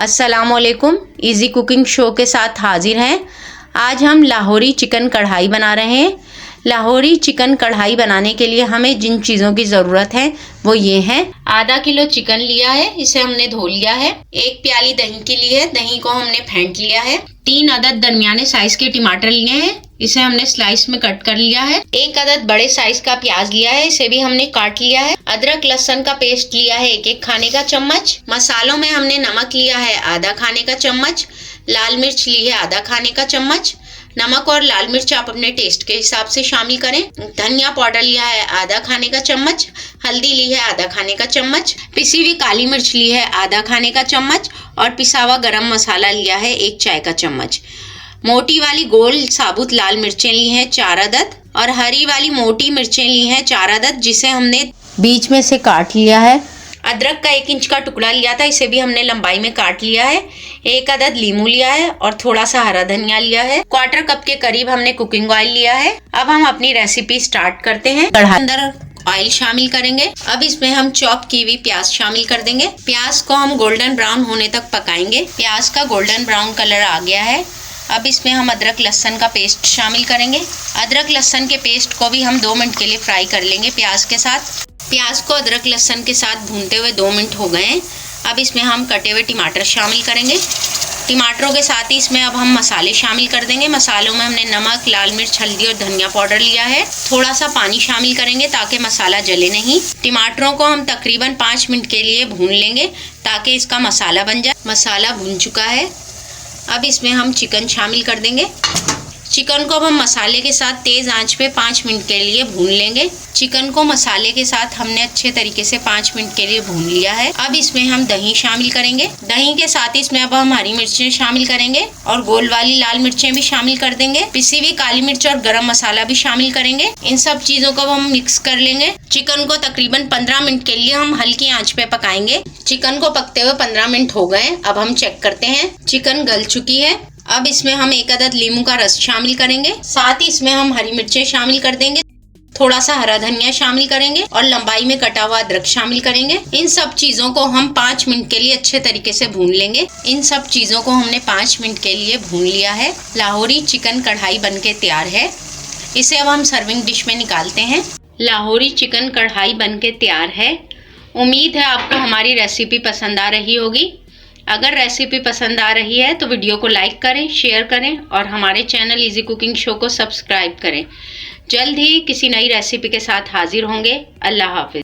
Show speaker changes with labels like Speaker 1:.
Speaker 1: अस्सलामुअलैकुम। Easy cooking show के साथ हाजिर हैं। आज हम लाहौरी चिकन कढ़ाई बना रहे हैं। लाहौरी चिकन कढ़ाई बनाने के लिए हमें जिन चीज़ों की ज़रूरत है वो ये हैं। आधा किलो चिकन लिया है, इसे हमने धो लिया है। 1 प्याली दही की ली है, दही को हमने फेंट लिया है। 3 अदद दरमियाने साइज के टमाटर लिए हैं, इसे हमने स्लाइस में कट कर लिया है। 1 अदद बड़े साइज का प्याज लिया है, इसे भी हमने काट लिया है। अदरक लहसुन का पेस्ट लिया है 1-1 खाने का चम्मच। मसालों में हमने नमक लिया है आधा खाने का चम्मच। लाल मिर्च ली है आधा खाने का चम्मच। नमक और लाल मिर्च आप अपने टेस्ट के हिसाब से शामिल करें। धनिया पाउडर लिया है आधा खाने का चम्मच। हल्दी ली है आधा खाने का चम्मच। पिसी हुई काली मिर्च ली है आधा खाने का चम्मच और पिसा हुआ गरम मसाला लिया है 1 चाय का चम्मच। मोटी वाली गोल साबुत लाल मिर्चें ली हैं 4 अदद और हरी वाली मोटी मिर्चें ली हैं 4 अदद, जिसे हमने बीच में से काट लिया है। अदरक का 1 इंच का टुकड़ा लिया था, इसे भी हमने लंबाई में काट लिया है। 1 अदद लीमू लिया है और थोड़ा सा हरा धनिया लिया है। 1/4 कप के करीब हमने कुकिंग ऑयल लिया है। अब हम अपनी रेसिपी स्टार्ट करते हैं। कढ़ाई अंदर ऑयल शामिल करेंगे। अब इसमें हम चॉप की हुई प्याज शामिल कर देंगे। प्याज को हम गोल्डन ब्राउन होने तक पकाएंगे। प्याज का गोल्डन ब्राउन कलर आ गया है। अब इसमें हम अदरक लहसुन का पेस्ट शामिल करेंगे। अदरक लहसुन के पेस्ट को भी हम 2 मिनट के लिए फ्राई कर लेंगे प्याज के साथ। प्याज को अदरक लहसुन के साथ भूनते हुए 2 मिनट हो गए हैं। अब इसमें हम कटे हुए टमाटर शामिल करेंगे। टमाटरों के साथ ही इसमें अब हम मसाले शामिल कर देंगे। मसालों में हमने नमक, लाल मिर्च, हल्दी और धनिया पाउडर लिया है। थोड़ा सा पानी शामिल करेंगे ताकि मसाला जले नहीं। टमाटरों को हम तकरीबन 5 मिनट के लिए भून लेंगे ताकि इसका मसाला बन जाए। मसाला भून चुका है। अब इसमें हम चिकन शामिल कर देंगे। चिकन को अब हम मसाले के साथ तेज़ आंच पे 5 मिनट के लिए भून लेंगे। चिकन को मसाले के साथ हमने अच्छे तरीके से 5 मिनट के लिए भून लिया है। अब इसमें हम दही शामिल करेंगे। दही के साथ इसमें अब हम हरी मिर्चें शामिल करेंगे और गोल वाली लाल मिर्चें भी शामिल कर देंगे। पिसी हुई काली मिर्च और गरम मसाला भी शामिल करेंगे। इन सब चीज़ों को हम मिक्स कर लेंगे। चिकन को तकरीबन 15 मिनट के लिए हम हल्की आंच पे पकाएंगे। चिकन को पकते हुए 15 मिनट हो गए। अब हम चेक करते हैं, चिकन गल चुकी है। अब इसमें हम 1 अदद लीमू का रस शामिल करेंगे। साथ ही इसमें हम हरी मिर्चें शामिल कर देंगे। थोड़ा सा हरा धनिया शामिल करेंगे और लंबाई में कटा हुआ अदरक शामिल करेंगे। इन सब चीज़ों को हम 5 मिनट के लिए अच्छे तरीके से भून लेंगे। इन सब चीज़ों को हमने 5 मिनट के लिए भून लिया है। लाहौरी चिकन कढ़ाई बनके तैयार है। इसे अब हम सर्विंग डिश में निकालते हैं। लाहौरी चिकन कढ़ाई बनके तैयार है। उम्मीद है आपको हमारी रेसिपी पसंद आ रही होगी। अगर रेसिपी पसंद आ रही है तो वीडियो को लाइक करें, शेयर करें और हमारे चैनल इजी कुकिंग शो को सब्सक्राइब करें। जल्द ही किसी नई रेसिपी के साथ हाजिर होंगे। अल्लाह हाफिज़।